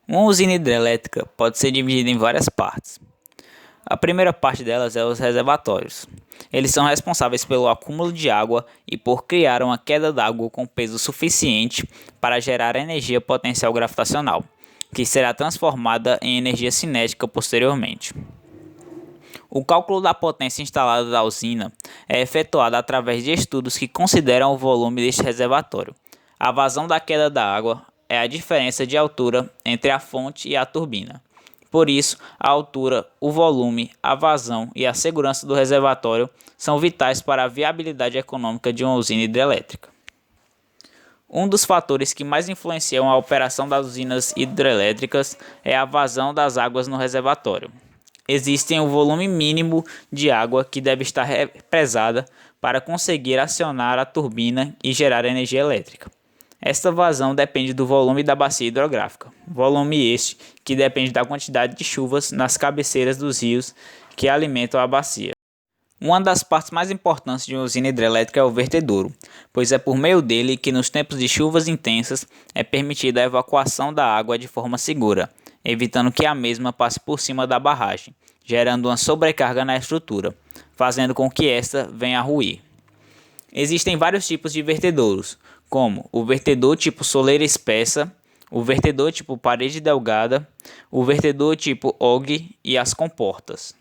Uma usina hidrelétrica pode ser dividida em várias partes. A primeira parte delas é os reservatórios. Eles são responsáveis pelo acúmulo de água e por criar uma queda d'água com peso suficiente para gerar energia potencial gravitacional, que será transformada em energia cinética posteriormente. O cálculo da potência instalada da usina é efetuado através de estudos que consideram o volume deste reservatório. A vazão da queda da água é a diferença de altura entre a fonte e a turbina. Por isso, a altura, o volume, a vazão e a segurança do reservatório são vitais para a viabilidade econômica de uma usina hidrelétrica. Um dos fatores que mais influenciam a operação das usinas hidrelétricas é a vazão das águas no reservatório. Existe um volume mínimo de água que deve estar represada para conseguir acionar a turbina e gerar energia elétrica. Esta vazão depende do volume da bacia hidrográfica, volume este que depende da quantidade de chuvas nas cabeceiras dos rios que alimentam a bacia. Uma das partes mais importantes de uma usina hidrelétrica é o vertedouro, pois é por meio dele que nos tempos de chuvas intensas é permitida a evacuação da água de forma segura, evitando que a mesma passe por cima da barragem, gerando uma sobrecarga na estrutura, fazendo com que esta venha a ruir. Existem vários tipos de vertedouros, como o vertedor tipo soleira espessa, o vertedor tipo parede delgada, o vertedor tipo OG e as comportas.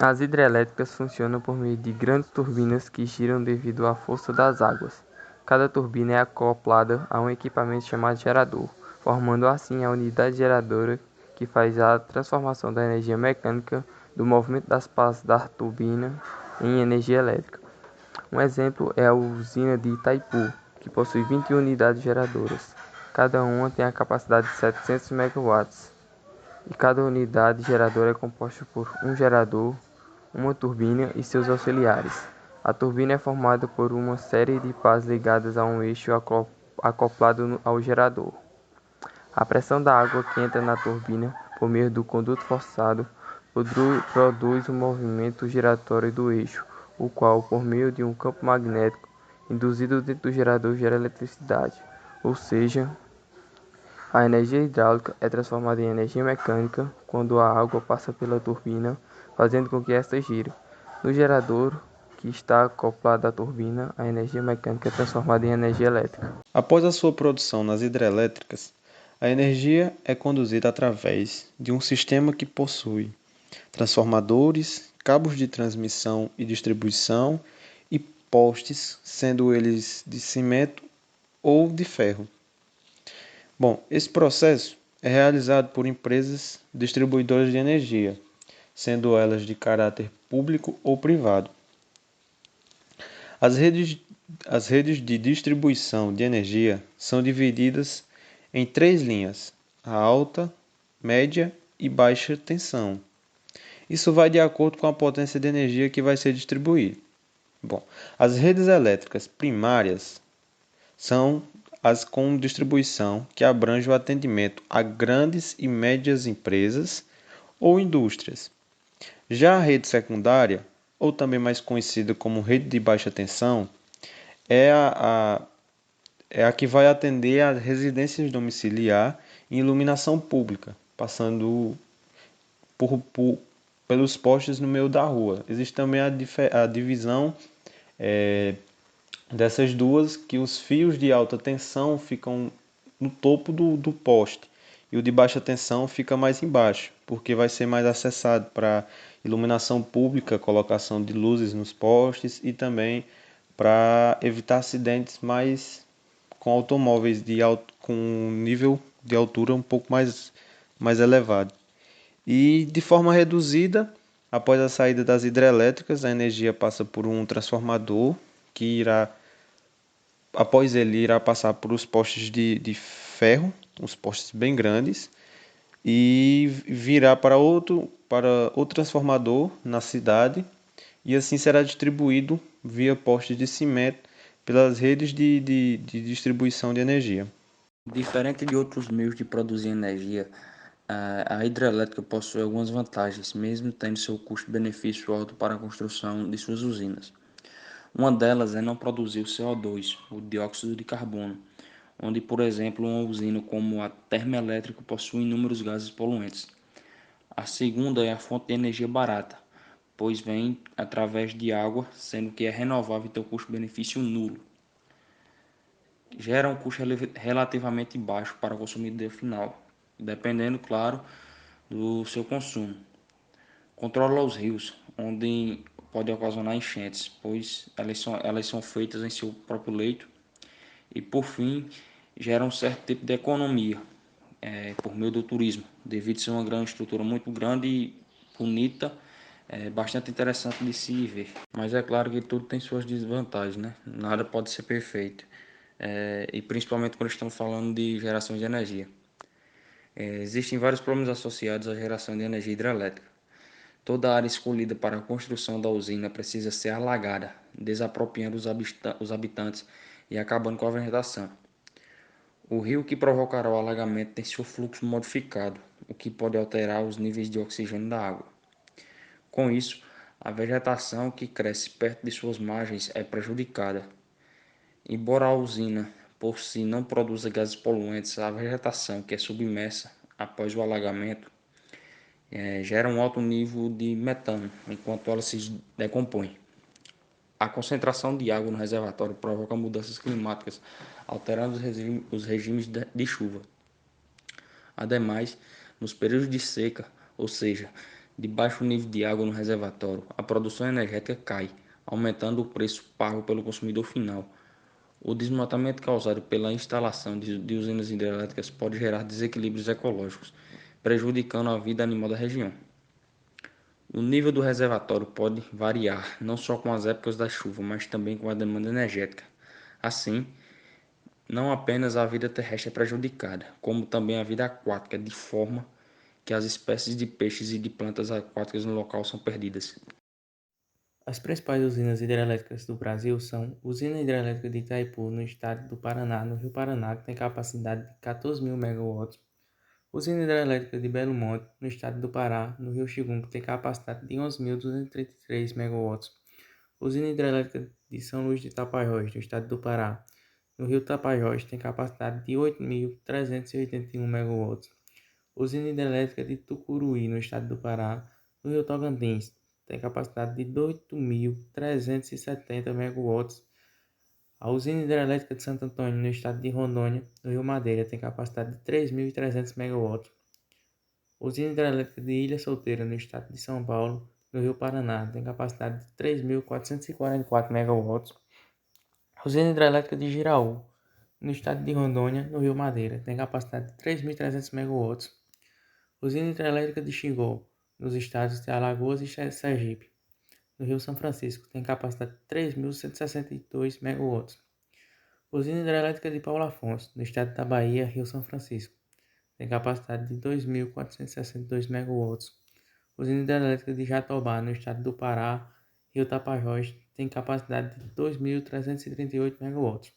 As hidrelétricas funcionam por meio de grandes turbinas que giram devido à força das águas. Cada turbina é acoplada a um equipamento chamado gerador, formando assim a unidade geradora que faz a transformação da energia mecânica do movimento das pás da turbina em energia elétrica. Um exemplo é a usina de Itaipu, que possui 21 unidades geradoras. Cada uma tem a capacidade de 700 megawatts, e cada unidade geradora é composta por um gerador, uma turbina e seus auxiliares. A turbina é formada por uma série de pás ligadas a um eixo acoplado ao gerador. A pressão da água que entra na turbina por meio do conduto forçado produz o movimento giratório do eixo, o qual, por meio de um campo magnético induzido dentro do gerador, gera eletricidade. Ou seja, a energia hidráulica é transformada em energia mecânica quando a água passa pela turbina, fazendo com que esta gire. No gerador, que está acoplado à turbina, a energia mecânica é transformada em energia elétrica. Após a sua produção nas hidrelétricas, a energia é conduzida através de um sistema que possui transformadores, cabos de transmissão e distribuição e postes, sendo eles de cimento ou de ferro. Bom, esse processo é realizado por empresas distribuidoras de energia, sendo elas de caráter público ou privado. As redes, as redes de distribuição de energia são divididas em três linhas: a alta, média e baixa tensão. Isso vai de acordo com a potência de energia que vai ser distribuída. Bom, as redes elétricas primárias são as com distribuição que abrange o atendimento a grandes e médias empresas ou indústrias. Já a rede secundária, ou também mais conhecida como rede de baixa tensão, é a que vai atender a residências domiciliar e iluminação pública, passando pelos postes no meio da rua. Existe também a divisão dessas duas, que os fios de alta tensão ficam no topo do poste e o de baixa tensão fica mais embaixo, porque vai ser mais acessado para iluminação pública, colocação de luzes nos postes e também para evitar acidentes mais com automóveis com um nível de altura um pouco mais elevado. E de forma reduzida, após a saída das hidrelétricas, a energia passa por um transformador que após ele irá passar por os postes de ferro, uns postes bem grandes, e virá para outro transformador na cidade, e assim será distribuído via postes de cimento pelas redes de distribuição de energia. Diferente de outros meios de produzir energia, a hidrelétrica possui algumas vantagens, mesmo tendo seu custo-benefício alto para a construção de suas usinas. Uma delas é não produzir o CO2, o dióxido de carbono, onde, por exemplo, uma usina como a termoelétrica possui inúmeros gases poluentes. A segunda é a fonte de energia barata, pois vem através de água, sendo que é renovável e tem um custo-benefício nulo. Gera um custo relativamente baixo para o consumidor final, dependendo, claro, do seu consumo. Controla os rios, onde pode ocasionar enchentes, pois elas são feitas em seu próprio leito. E, por fim, gera um certo tipo de economia por meio do turismo, devido a ser uma grande estrutura muito grande e bonita, bastante interessante de se ver. Mas é claro que tudo tem suas desvantagens, né? Nada pode ser perfeito, e principalmente quando estamos falando de geração de energia. Existem vários problemas associados à geração de energia hidrelétrica. Toda a área escolhida para a construção da usina precisa ser alagada, desapropriando os habitantes e acabando com a vegetação. O rio que provocará o alagamento tem seu fluxo modificado, o que pode alterar os níveis de oxigênio da água. Com isso, a vegetação que cresce perto de suas margens é prejudicada. Embora a usina por si não produza gases poluentes, a vegetação que é submersa após o alagamento gera um alto nível de metano enquanto ela se decompõe. A concentração de água no reservatório provoca mudanças climáticas, alterando os regimes de chuva. Ademais, nos períodos de seca, ou seja, de baixo nível de água no reservatório, a produção energética cai, aumentando o preço pago pelo consumidor final. O desmatamento causado pela instalação de usinas hidrelétricas pode gerar desequilíbrios ecológicos, prejudicando a vida animal da região. O nível do reservatório pode variar não só com as épocas da chuva, mas também com a demanda energética. Assim, não apenas a vida terrestre é prejudicada, como também a vida aquática, de forma que as espécies de peixes e de plantas aquáticas no local são perdidas. As principais usinas hidrelétricas do Brasil são Usina Hidrelétrica de Itaipu, no estado do Paraná, no Rio Paraná, que tem capacidade de 14.000 megawatts. Usina Hidrelétrica de Belo Monte, no estado do Pará, no Rio Xingu, que tem capacidade de 11.233 megawatts. Usina Hidrelétrica de São Luís de Tapajós, no estado do Pará, no Rio Tapajós, tem capacidade de 8.381 megawatts. Usina Hidrelétrica de Tucuruí, no estado do Pará, no Rio Tocantins, tem capacidade de 8.370 megawatts. A Usina Hidrelétrica de Santo Antônio, no estado de Rondônia, no Rio Madeira, tem capacidade de 3.300 megawatts. Usina Hidrelétrica de Ilha Solteira, no estado de São Paulo, no Rio Paraná, tem capacidade de 3.444 megawatts. Usina Hidrelétrica de Giraú, no estado de Rondônia, no Rio Madeira, tem capacidade de 3.300 megawatts. Usina Hidrelétrica de Xingó, nos estados de Alagoas e Sergipe, no Rio São Francisco, tem capacidade de 3.162 megawatts. Usina Hidrelétrica de Paulo Afonso, no estado da Bahia, Rio São Francisco, tem capacidade de 2.462 megawatts. Usina Hidrelétrica de Jatobá, no estado do Pará, Rio Tapajós, tem capacidade de 2.338 megawatts.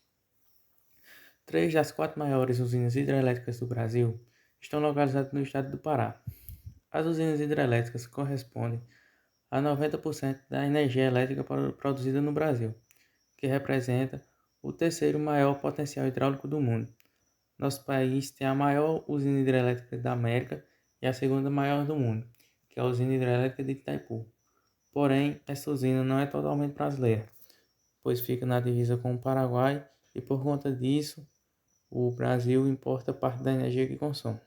Três das quatro maiores usinas hidrelétricas do Brasil estão localizadas no estado do Pará. As usinas hidrelétricas correspondem a 90% da energia elétrica produzida no Brasil, que representa o terceiro maior potencial hidráulico do mundo. Nosso país tem a maior usina hidrelétrica da América e a segunda maior do mundo, que é a usina hidrelétrica de Itaipu. Porém, essa usina não é totalmente brasileira, pois fica na divisa com o Paraguai e por conta disso, o Brasil importa parte da energia que consome.